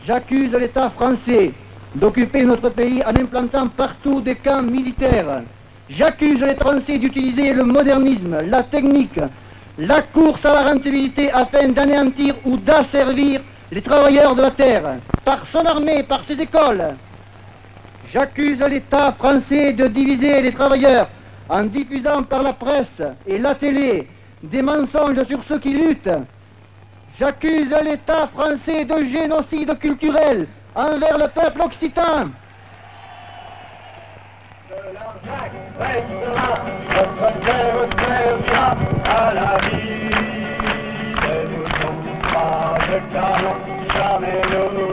J'accuse l'État français d'occuper notre pays en implantant partout des camps militaires. J'accuse l'État français d'utiliser le modernisme, la technique, la course à la rentabilité afin d'anéantir ou d'asservir les travailleurs de la terre, par son armée, par ses écoles. J'accuse l'État français de diviser les travailleurs en diffusant par la presse et la télé des mensonges sur ceux qui luttent. J'accuse l'État français de génocide culturel envers le peuple occitan. Notre terre servira à la vie. Et nous sommes pas de canons, jamais nous ne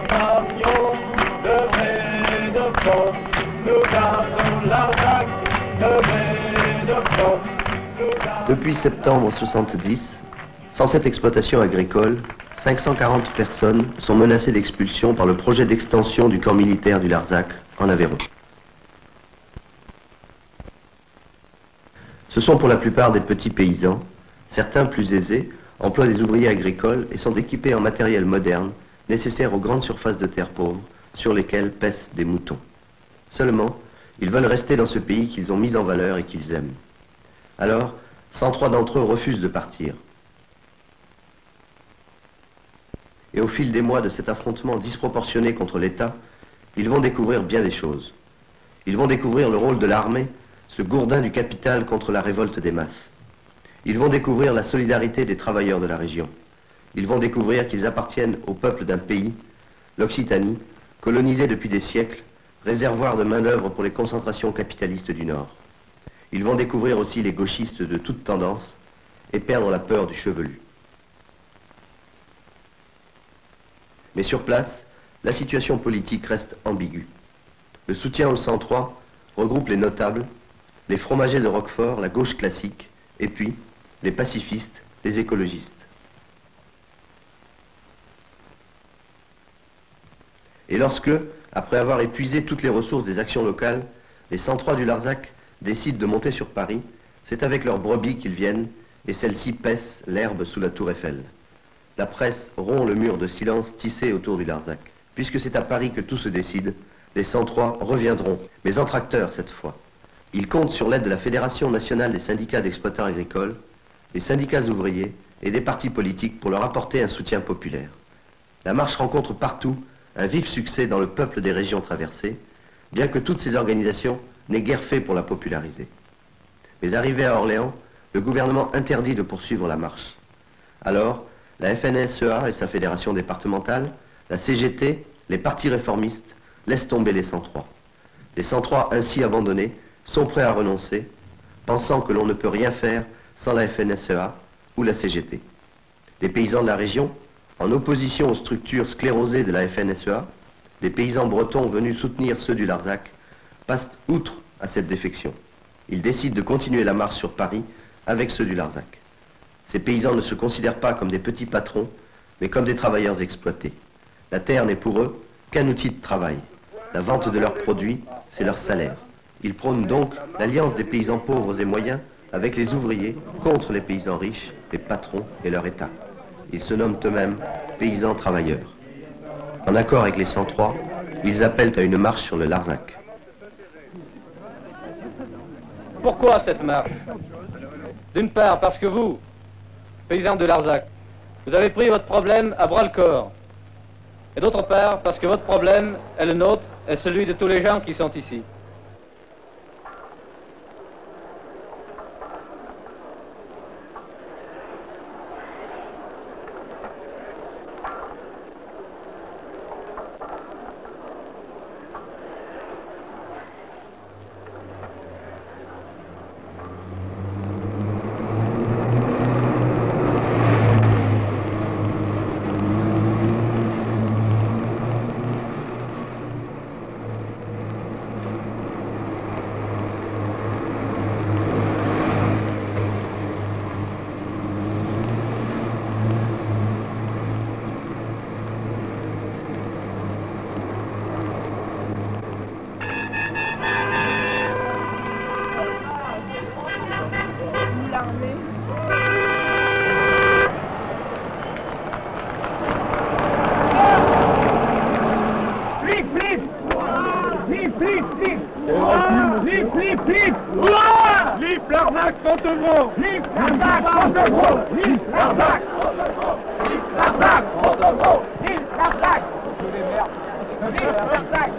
partions de vrai de faux. Nous gardons l'arnaque de vrai de faux. Depuis septembre 70, sans cette exploitation agricole, 540 personnes sont menacées d'expulsion par le projet d'extension du camp militaire du Larzac en Aveyron. Ce sont pour la plupart des petits paysans. Certains, plus aisés, emploient des ouvriers agricoles et sont équipés en matériel moderne, nécessaire aux grandes surfaces de terre pauvres, sur lesquelles paissent des moutons. Seulement, ils veulent rester dans ce pays qu'ils ont mis en valeur et qu'ils aiment. Alors, 103 d'entre eux refusent de partir. Et au fil des mois de cet affrontement disproportionné contre l'État, ils vont découvrir bien des choses. Ils vont découvrir le rôle de l'armée, ce gourdin du capital contre la révolte des masses. Ils vont découvrir la solidarité des travailleurs de la région. Ils vont découvrir qu'ils appartiennent au peuple d'un pays, l'Occitanie, colonisé depuis des siècles, réservoir de main-d'œuvre pour les concentrations capitalistes du Nord. Ils vont découvrir aussi les gauchistes de toute tendance et perdre la peur du chevelu. Mais sur place, la situation politique reste ambiguë. Le soutien au 103 regroupe les notables, les fromagers de Roquefort, la gauche classique, et puis les pacifistes, les écologistes. Et lorsque, après avoir épuisé toutes les ressources des actions locales, les 103 du Larzac décident de monter sur Paris, c'est avec leurs brebis qu'ils viennent, et celles-ci paissent l'herbe sous la tour Eiffel. La presse rompt le mur de silence tissé autour du Larzac. Puisque c'est à Paris que tout se décide, les 103 reviendront, mais en tracteurs cette fois. Ils comptent sur l'aide de la Fédération nationale des syndicats d'exploitants agricoles, des syndicats ouvriers et des partis politiques pour leur apporter un soutien populaire. La marche rencontre partout un vif succès dans le peuple des régions traversées, bien que toutes ces organisations n'aient guère fait pour la populariser. Mais arrivé à Orléans, le gouvernement interdit de poursuivre la marche. Alors, la FNSEA et sa fédération départementale, la CGT, les partis réformistes laissent tomber les 103. Les 103 ainsi abandonnés sont prêts à renoncer, pensant que l'on ne peut rien faire sans la FNSEA ou la CGT. Les paysans de la région, en opposition aux structures sclérosées de la FNSEA, des paysans bretons venus soutenir ceux du Larzac, passent outre à cette défection. Ils décident de continuer la marche sur Paris avec ceux du Larzac. Ces paysans ne se considèrent pas comme des petits patrons, mais comme des travailleurs exploités. La terre n'est pour eux qu'un outil de travail. La vente de leurs produits, c'est leur salaire. Ils prônent donc l'alliance des paysans pauvres et moyens avec les ouvriers contre les paysans riches, les patrons et leur État. Ils se nomment eux-mêmes paysans travailleurs. En accord avec les 103, ils appellent à une marche sur le Larzac. Pourquoi cette marche? D'une part parce que vous, paysans de Larzac, vous avez pris votre problème à bras-le-corps. Et d'autre part parce que votre problème est le nôtre et celui de tous les gens qui sont ici. Lip Larzac, Montevraud! Lip Larzac, Montevraud! Lip Larzac! Lip Larzac, Montevraud! Lip Larzac! Lip Larzac!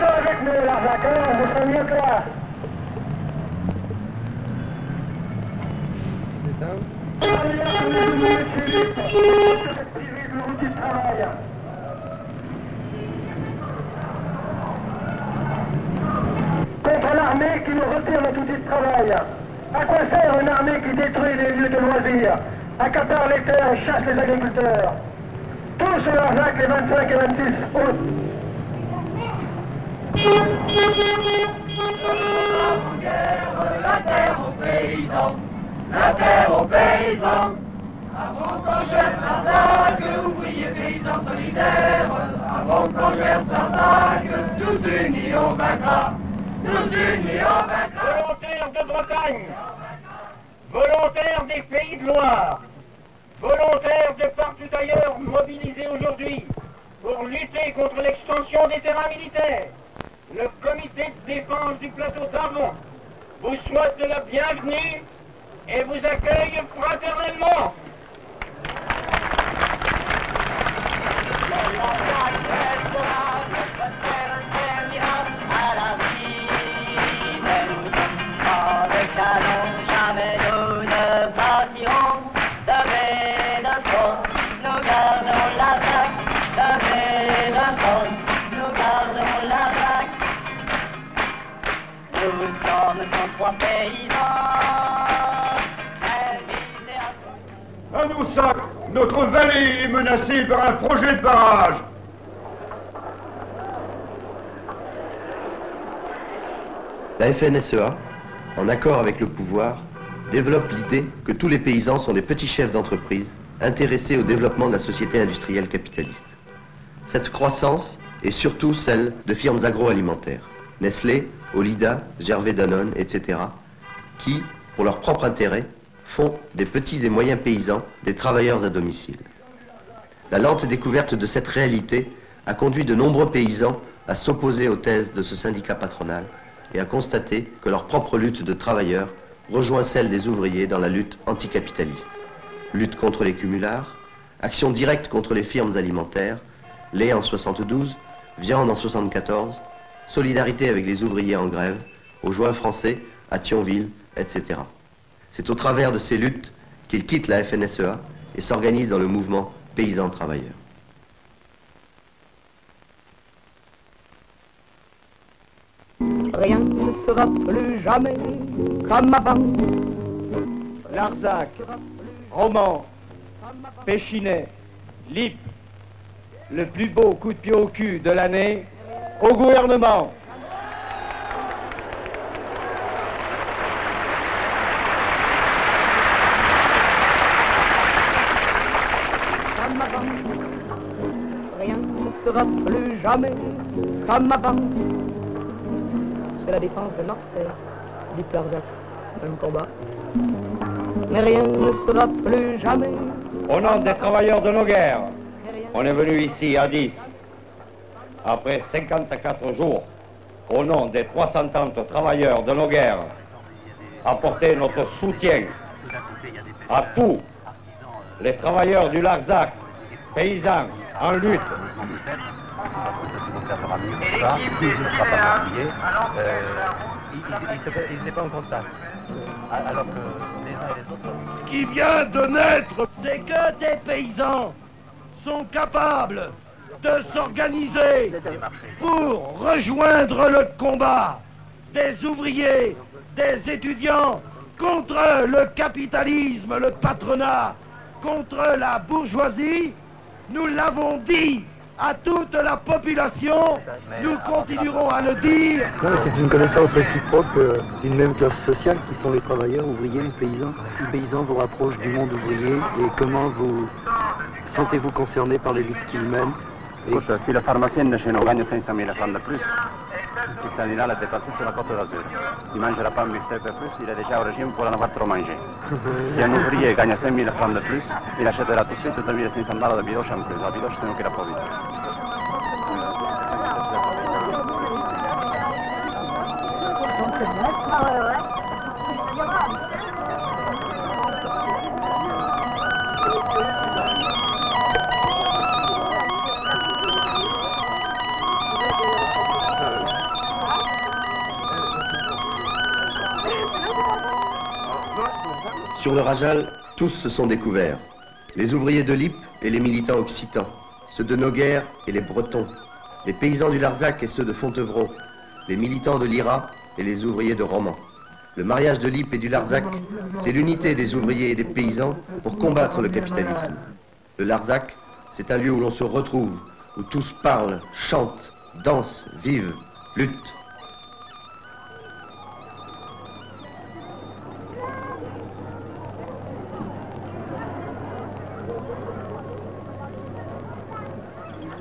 Avec nous, Larzac, nous sommes mieux que là. Contre l'armée qui nous retire notre outil de travail. À quoi sert une armée qui détruit les lieux de loisirs, accapare les terres et chasse les agriculteurs? Tous sur Larzac les 25 et 26 août. La terre aux paysans, la terre aux paysans. Avant qu'on jette Larzac, ouvriers paysans solidaires. Avant qu'on jette Larzac, tous unis on vaincra. Tous unis on vaincra. Volontaires de Bretagne, volontaires des Pays de Loire, volontaires de partout ailleurs mobilisés aujourd'hui pour lutter contre l'extension des terrains militaires. Le comité de défense du plateau d'Arvon vous souhaite la bienvenue et vous accueille fraternellement. Jamais nous ne partirons de Bédinson, nous gardons Larzac, de Bédinson, nous gardons Larzac. Nous sommes 103 paysans, invités à... À Noussac, notre vallée est menacée par un projet de barrage. La FNSEA, en accord avec le pouvoir, développe l'idée que tous les paysans sont des petits chefs d'entreprise intéressés au développement de la société industrielle capitaliste. Cette croissance est surtout celle de firmes agroalimentaires, Nestlé, Olida, Gervais Danone, etc., qui, pour leur propre intérêt, font des petits et moyens paysans des travailleurs à domicile. La lente découverte de cette réalité a conduit de nombreux paysans à s'opposer aux thèses de ce syndicat patronal et à constater que leur propre lutte de travailleurs rejoint celle des ouvriers dans la lutte anticapitaliste. Lutte contre les cumulards, action directe contre les firmes alimentaires, lait en 72, viande en 74, solidarité avec les ouvriers en grève, au Joint français, à Thionville, etc. C'est au travers de ces luttes qu'ils quittent la FNSEA et s'organisent dans le mouvement paysan travailleur. Rien ne sera plus jamais comme avant. Larzac, Romans, Péchinet, Lip, le plus beau coup de pied au cul de l'année au gouvernement. Comme avant. Rien ne sera plus jamais comme avant. C'est la défense de notre terre, dit Larzac, même combat. Mais rien ne sera plus jamais. Au nom des travailleurs de nos guerres, on est venu ici à 10, après 54 jours, au nom des 330 travailleurs de nos guerres, apporter notre soutien à tous les travailleurs du Larzac, paysans en lutte. Concernera mieux que ça, qui ne sera pas publié, il n'est pas en contact. Alors que les uns et les autres... Ce qui vient de naître, c'est que des paysans sont capables de s'organiser pour rejoindre le combat des ouvriers, des étudiants contre le capitalisme, le patronat, contre la bourgeoisie. Nous l'avons dit à toute la population, nous continuerons à le dire. C'est une connaissance réciproque d'une même classe sociale qui sont les travailleurs, ouvriers, les paysans. Les paysans vous rapprochent du monde ouvrier et comment vous sentez-vous concerné par les luttes qu'ils mènent? Si la pharmacienne de chez nous gagne 500 000 francs de plus, Il s'en ira la dépenser sur la Côte d'Azur. Il ne mangera pas un beefsteak de plus, il est déjà au régime pour en avoir trop mangé. Si un ouvrier gagne 5 000 francs de plus, il achètera tout de suite 2 500 balles de bidoche en plus. La bidoche, c'est nous qui l'approvisionne. Sur le Rajal, tous se sont découverts. Les ouvriers de Lippe et les militants occitans, ceux de Noguère et les Bretons, les paysans du Larzac et ceux de Fontevraud, les militants de Lyra et les ouvriers de Romans. Le mariage de Lippe et du Larzac, c'est l'unité des ouvriers et des paysans pour combattre le capitalisme. Le Larzac, c'est un lieu où l'on se retrouve, où tous parlent, chantent, dansent, vivent, luttent.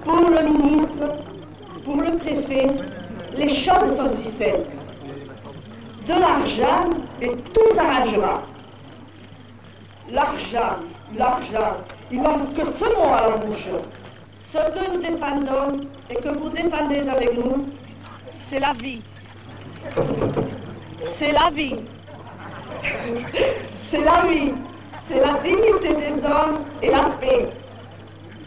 Pour le ministre, pour le préfet, les choses sont si simples. De l'argent et tout s'arrangera. L'argent, l'argent, il manque que ce mot à la bouche. Ce que nous défendons et que vous défendez avec nous, c'est la vie. C'est la vie. C'est la vie. C'est la dignité des hommes et la paix.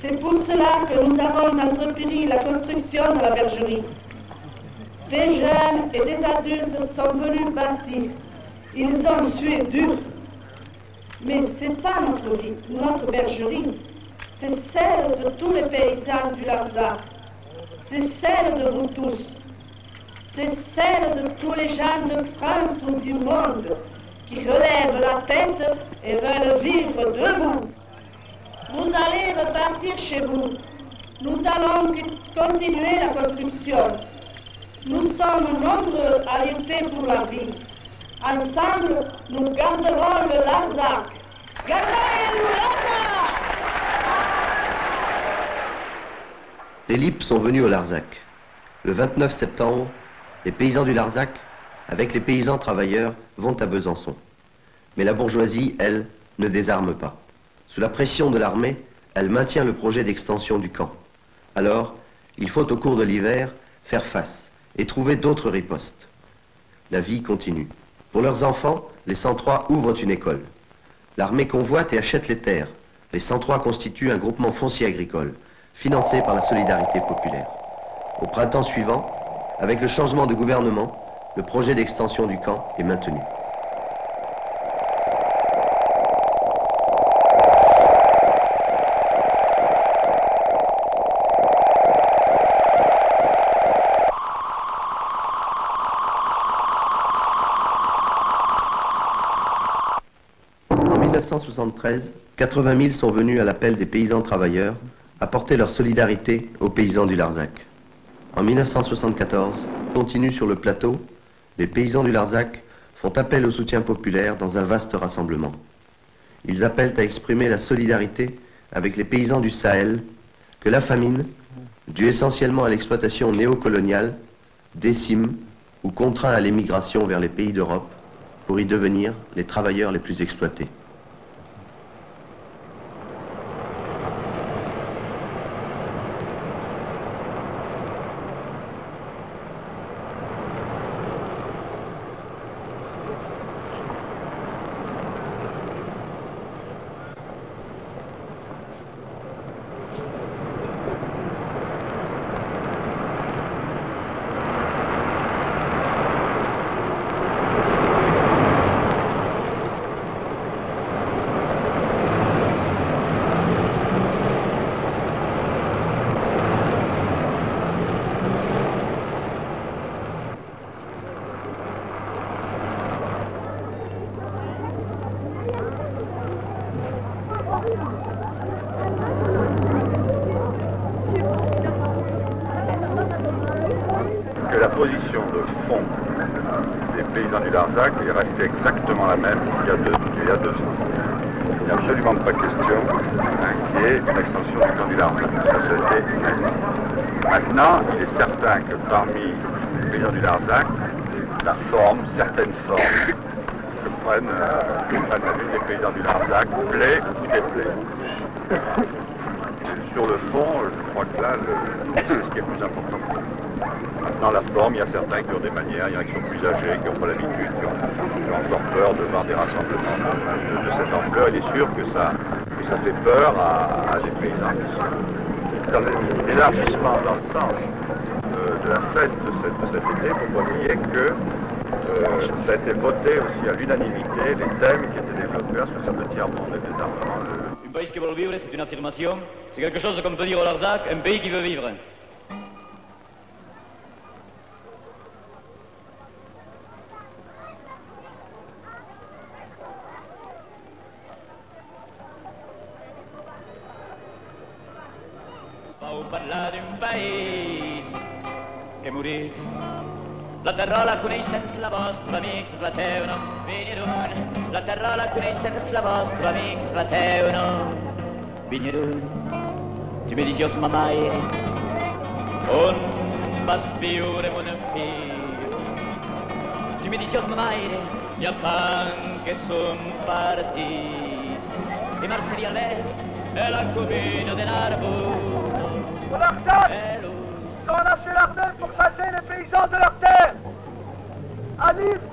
C'est pour cela que nous avons entrepris la construction de la bergerie. Des jeunes et des adultes sont venus bâtir. Ils ont sué dur. Mais ce n'est pas notre bergerie. C'est celle de tous les paysans du Larzac. C'est celle de vous tous. C'est celle de tous les gens de France ou du monde qui relèvent la tête et veulent vivre debout. Vous allez repartir chez vous. Nous allons continuer la construction. Nous sommes nombreux à lutter pour la vie. Ensemble, nous garderons le Larzac. Gardez-nous Larzac! Les Lippes sont venus au Larzac. Le 29 septembre, les paysans du Larzac, avec les paysans travailleurs, vont à Besançon. Mais la bourgeoisie, elle, ne désarme pas. Sous la pression de l'armée, elle maintient le projet d'extension du camp. Alors, il faut au cours de l'hiver faire face et trouver d'autres ripostes. La vie continue. Pour leurs enfants, les 103 ouvrent une école. L'armée convoite et achète les terres. Les 103 constituent un groupement foncier agricole, financé par la solidarité populaire. Au printemps suivant, avec le changement de gouvernement, le projet d'extension du camp est maintenu. En 1973, 80 000 sont venus à l'appel des paysans travailleurs apporter leur solidarité aux paysans du Larzac. En 1974, continue sur le plateau, les paysans du Larzac font appel au soutien populaire dans un vaste rassemblement. Ils appellent à exprimer la solidarité avec les paysans du Sahel que la famine, due essentiellement à l'exploitation néocoloniale, décime ou contraint à l'émigration vers les pays d'Europe pour y devenir les travailleurs les plus exploités. Que la position de fond des paysans du Larzac est restée exactement la même qu'il y a 2 ans. Il n'y a absolument pas question qu'il y ait une extension du camp du Larzac. Ça, c'était unanime. Maintenant, il est certain que parmi les paysans du Larzac, la forme, certaines formes que prennent la lutte des paysans du Larzac, plaît ou déplaît. Sur le fond, je crois que là, c'est ce qui est le plus important. Maintenant, la forme, il y a certains qui ont des manières, il y en a qui sont plus âgés, qui n'ont pas l'habitude, qui ont encore peur de voir des rassemblements de cette ampleur. Il est sûr que ça fait peur à des paysans qui sont dans l'élargissement dans le sens de la fête de cet été. Il ne faut pas oublier que ça a été voté aussi à l'unanimité, les thèmes qui étaient développés à ce samedi tiers-monde et désarmement. Un pays qui veut vivre, c'est une affirmation, c'est quelque chose qu'on peut dire au Larzac, un pays qui veut vivre. Vau parlar d'un país que morís. La terra la coneixen la vostra, amics, és la teu nom, Vinyerull. La terra la coneixen la vostra, amics, és la teu nom, Vinyerull. Tu me dius ma mare, on vas viure, mon fill. Tu me dius ma mare, hi ha tant que som partits. I marxaria l'El, e la covina de l'Arbor. Ils ont lâché l'armée pour chasser les paysans de leur terre. À Nice,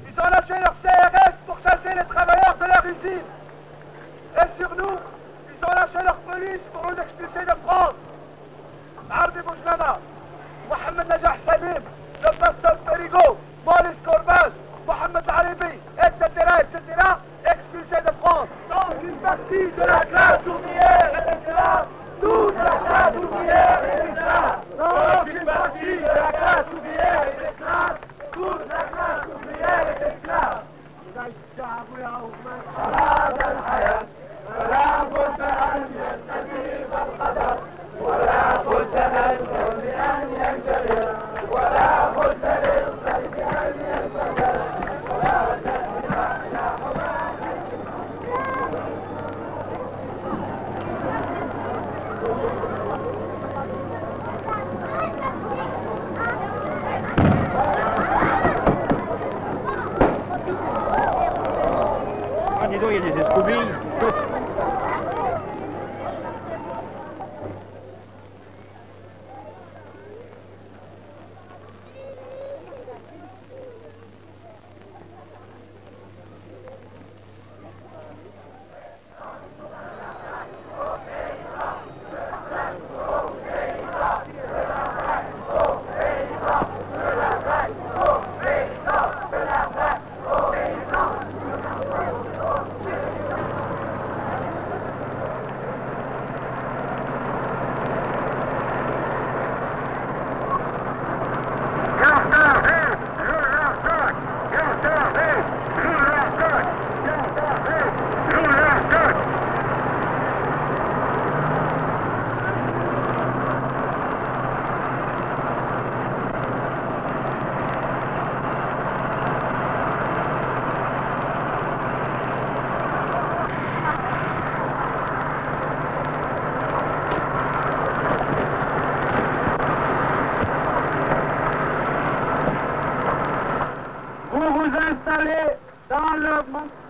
ils ont lâché leur CRS pour chasser les travailleurs de leur usine. Et sur nous, ils ont lâché leur police pour nous expulser de France. Abdi Boujnana, Mohamed Najah Salim, le pasteur Perigo, Maurice Corbin, Mohamed Aribi, etc., expulsés de France. Donc une partie de la classe ouvrière est esclave. Toute la classe ouvrière est esclave. Donc une partie de la classe ouvrière est esclave. Toute la classe ouvrière est esclave. إذا الشعب يوما أراد الحياة فلا بد أن يستجيب القدر ولا بد للكون أن ينجلي ولا بد للقلب أن ينفجر ولا تسمع يا حمام. Dis donc, il y a des escobilles.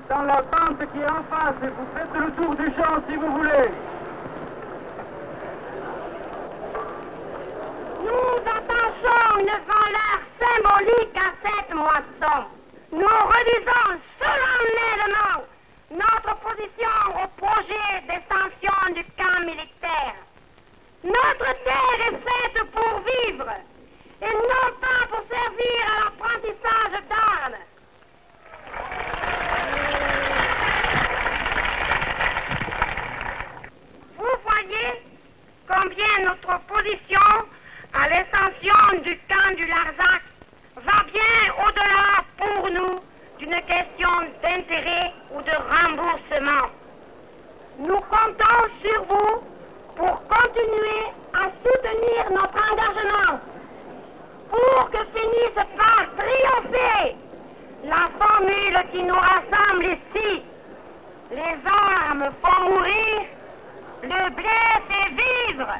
Dans la tente qui est en face et vous faites le tour du champ si vous voulez. Nous attachons une valeur symbolique à cette moisson. Nous redisons solennellement notre opposition au projet d'extension du camp militaire. Notre terre est faite pour vivre et non pas pour servir à l'apprentissage d'armes. Vous voyez combien notre opposition à l'extension du camp du Larzac va bien au-delà pour nous d'une question d'intérêt ou de remboursement. Nous comptons sur vous pour continuer à soutenir notre engagement, pour que finisse par triompher la formule qui nous rassemble ici. Les armes font mourir, le blé fait vivre.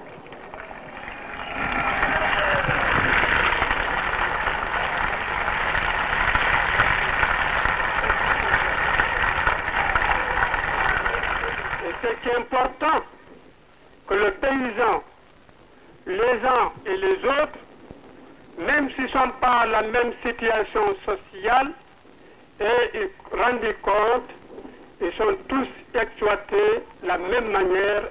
est important que le paysan, les uns et les autres, même s'ils ne sont pas dans la même situation sociale, aient rendu compte, ils sont tous exploités de la même manière.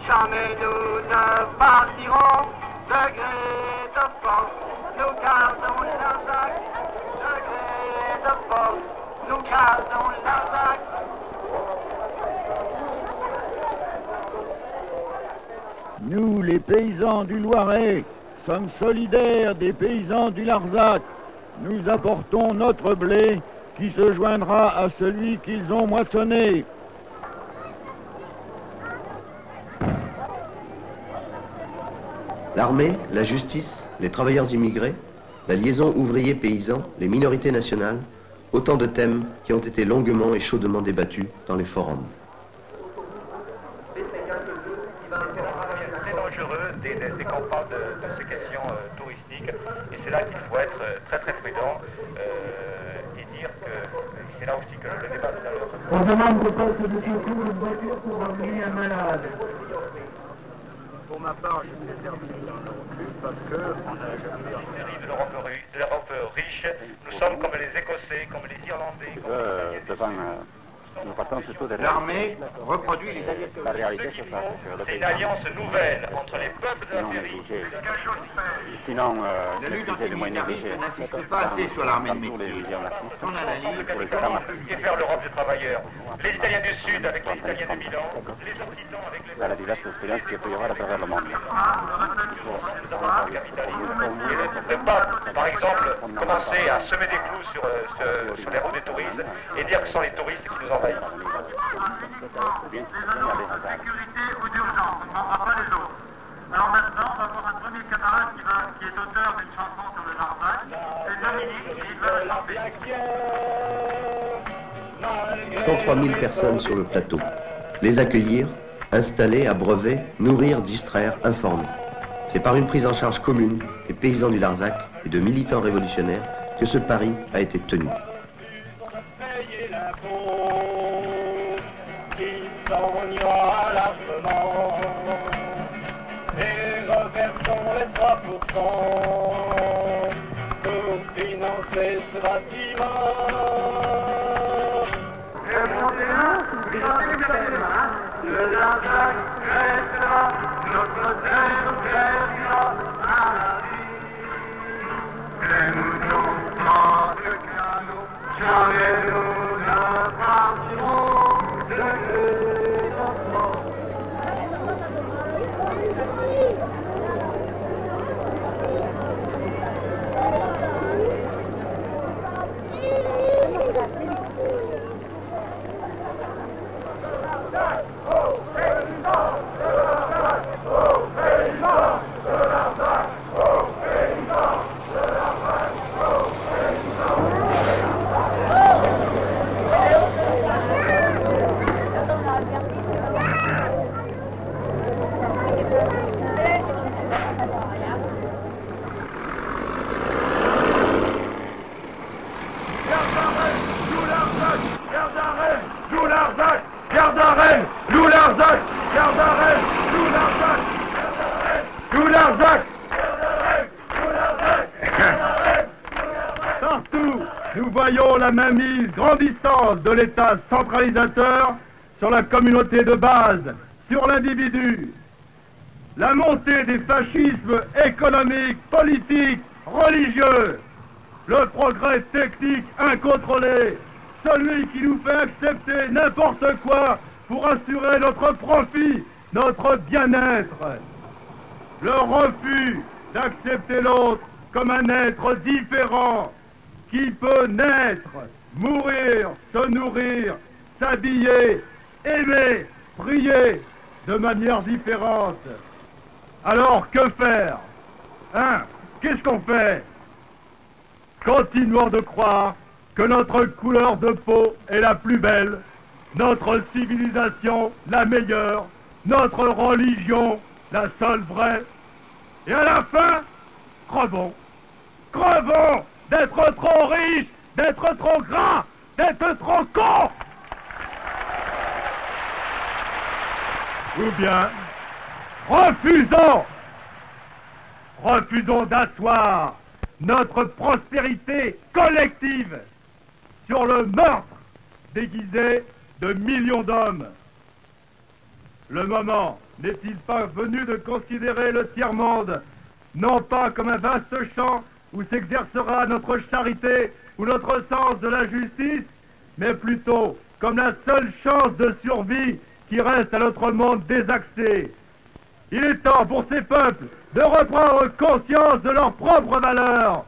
Jamais nous ne partirons de gré de force, nous gardons l'Arzac. De gré de force, nous gardons l'Arzac. Nous, les paysans du Loiret, sommes solidaires des paysans du Larzac. Nous apportons notre blé qui se joindra à celui qu'ils ont moissonné. L'armée, la justice, les travailleurs immigrés, la liaison ouvrier-paysan, les minorités nationales, autant de thèmes qui ont été longuement et chaudement débattus dans les forums. C'est dangereux dès qu'on parle de ces questions touristiques, et c'est là qu'il faut être très très prudent et dire que c'est là aussi que le débat de l'heure. On demande de poste de secours une voiture pour emmener un malade. Pour ma part, je ne termine non plus parce qu'on a jamais de l'Europe riche, nous sommes comme les Écossais, comme les Irlandais. L'armée reproduit les alliés. La réalité, c'est ça. C'est une alliance nouvelle entre les peuples de la Syrie. Sinon, la lutte antimilitariste n'insiste pas assez sur l'armée de métier. Son analyse et faire l'Europe des travailleurs. Les Italiens du Sud avec les Italiens de Milan, les Occitans avec les... la diverse expérience qu'il peut y avoir à travers le monde. Ne pas, par exemple, commencer à semer des clous sur les routes des touristes et dire que ce sont les touristes qui nous envahissent. Sécurité ou d'urgence, on ne demandera pas les autres. Alors maintenant, on va voir un premier camarade qui est auteur d'une chanson sur le Larzac. C'est Dominique, il veut le chanter. 103 000 personnes sur le plateau. Les accueillir, installer, abreuver, nourrir, distraire, informer. C'est par une prise en charge commune des paysans du Larzac et de militants révolutionnaires que ce pari a été tenu. Et reversons les 3% pour financer ce bâtiment. Le Larzac restera, notre terre restera à la vie. Et nous n'aurons pas de cadeau, jamais nous ne partirons de gré de force. Partout, nous voyons la mainmise grandissante de l'État centralisateur sur la communauté de base, sur l'individu. La montée des fascismes économiques, politiques, religieux. Le progrès technique incontrôlé. Celui qui nous fait accepter n'importe quoi pour assurer notre profit, notre bien-être. Le refus d'accepter l'autre comme un être différent qui peut naître, mourir, se nourrir, s'habiller, aimer, prier de manière différente. Alors que faire? Hein? Qu'est-ce qu'on fait? Continuons de croire que notre couleur de peau est la plus belle, notre civilisation la meilleure, notre religion la seule vraie. Et à la fin, crevons. Crevons d'être trop riches, d'être trop gras, d'être trop cons. Ou bien, refusons d'asseoir notre prospérité collective sur le meurtre déguisé de millions d'hommes. Le moment n'est-il pas venu de considérer le tiers-monde non pas comme un vaste champ où s'exercera notre charité ou notre sens de la justice, mais plutôt comme la seule chance de survie qui reste à notre monde désaxé? Il est temps pour ces peuples de reprendre conscience de leurs propres valeurs.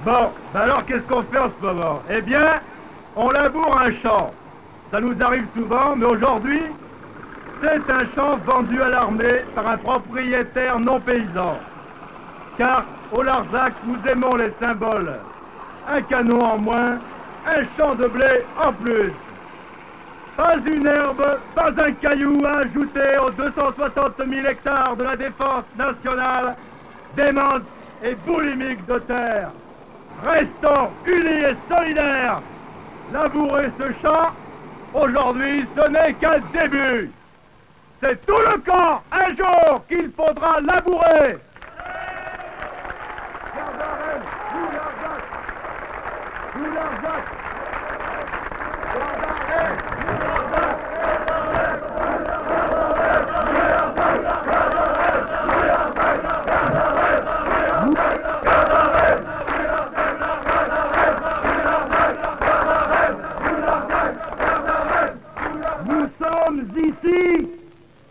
Bon, alors qu'est-ce qu'on fait en ce moment? Eh bien, on laboure un champ. Ça nous arrive souvent, mais aujourd'hui, c'est un champ vendu à l'armée par un propriétaire non paysan. Car au Larzac, nous aimons les symboles. Un canon en moins, un champ de blé en plus. Pas une herbe, pas un caillou à ajouter aux 260 000 hectares de la défense nationale, démente et boulimique de terre. Restons unis et solidaires. Labourer ce champ, aujourd'hui, ce n'est qu'un début. C'est tout le camp, un jour, qu'il faudra labourer. Nous sommes ici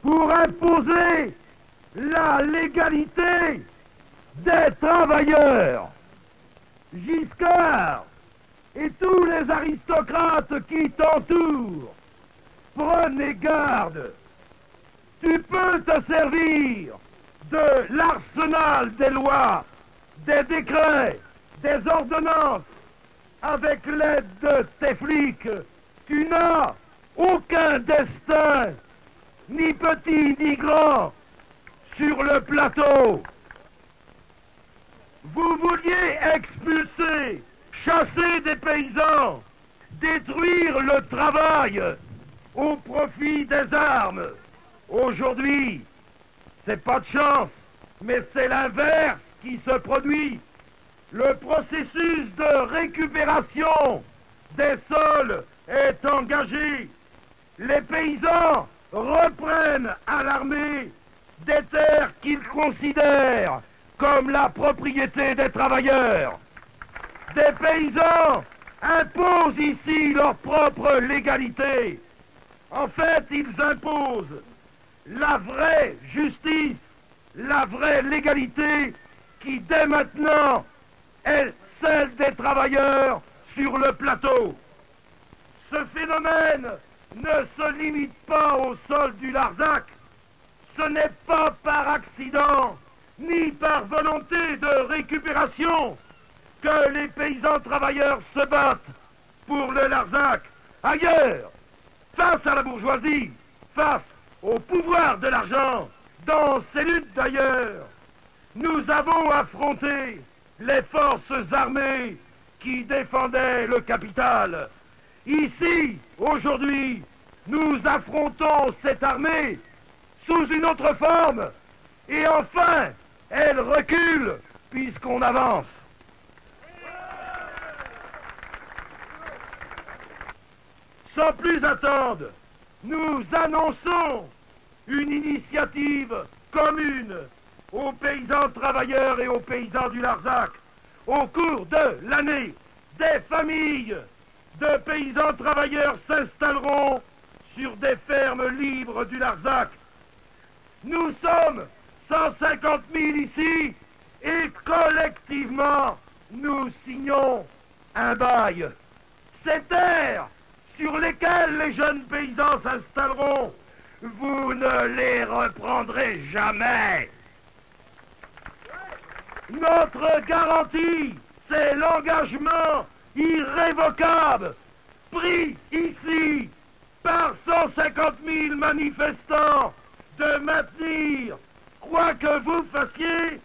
pour imposer la légalité des travailleurs. Giscard et tous les aristocrates qui t'entourent, prenez garde. Tu peux te servir de l'arsenal des lois, des décrets, des ordonnances. Avec l'aide de tes flics, tu n'as aucun destin, ni petit ni grand, sur le plateau. Vous vouliez expulser, chasser des paysans, détruire le travail au profit des armes. Aujourd'hui, c'est pas de chance, mais c'est l'inverse qui se produit. Le processus de récupération des sols est engagé. Les paysans reprennent à l'armée des terres qu'ils considèrent comme la propriété des travailleurs. Des paysans imposent ici leur propre légalité. En fait, ils imposent la vraie justice, la vraie légalité qui, dès maintenant, est celle des travailleurs sur le plateau. Ce phénomène ne se limite pas au sol du Larzac. Ce n'est pas par accident, ni par volonté de récupération que les paysans travailleurs se battent pour le Larzac. Ailleurs, face à la bourgeoisie, face au pouvoir de l'argent, dans ces luttes d'ailleurs, nous avons affronté les forces armées qui défendaient le capital. Ici, aujourd'hui, nous affrontons cette armée sous une autre forme, et enfin, elle recule puisqu'on avance. Sans plus attendre, nous annonçons une initiative commune aux paysans travailleurs et aux paysans du Larzac. Au cours de l'année, des familles de paysans travailleurs s'installeront sur des fermes libres du Larzac. Nous sommes 150 000 ici, et collectivement, nous signons un bail. Ces terres sur lesquelles les jeunes paysans s'installeront, vous ne les reprendrez jamais. Notre garantie, c'est l'engagement irrévocable pris ici par 150 000 manifestants de maintenir, quoi que vous fassiez,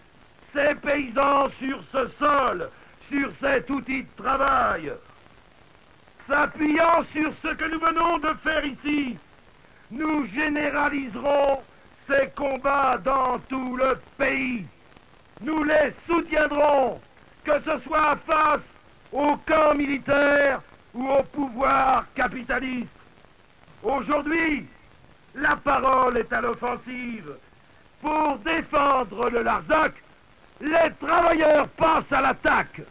ces paysans sur ce sol, sur cet outil de travail. S'appuyant sur ce que nous venons de faire ici, nous généraliserons ces combats dans tout le pays. Nous les soutiendrons, que ce soit face au camp militaire ou au pouvoir capitaliste. Aujourd'hui, la parole est à l'offensive. Pour défendre le Larzac, les travailleurs passent à l'attaque.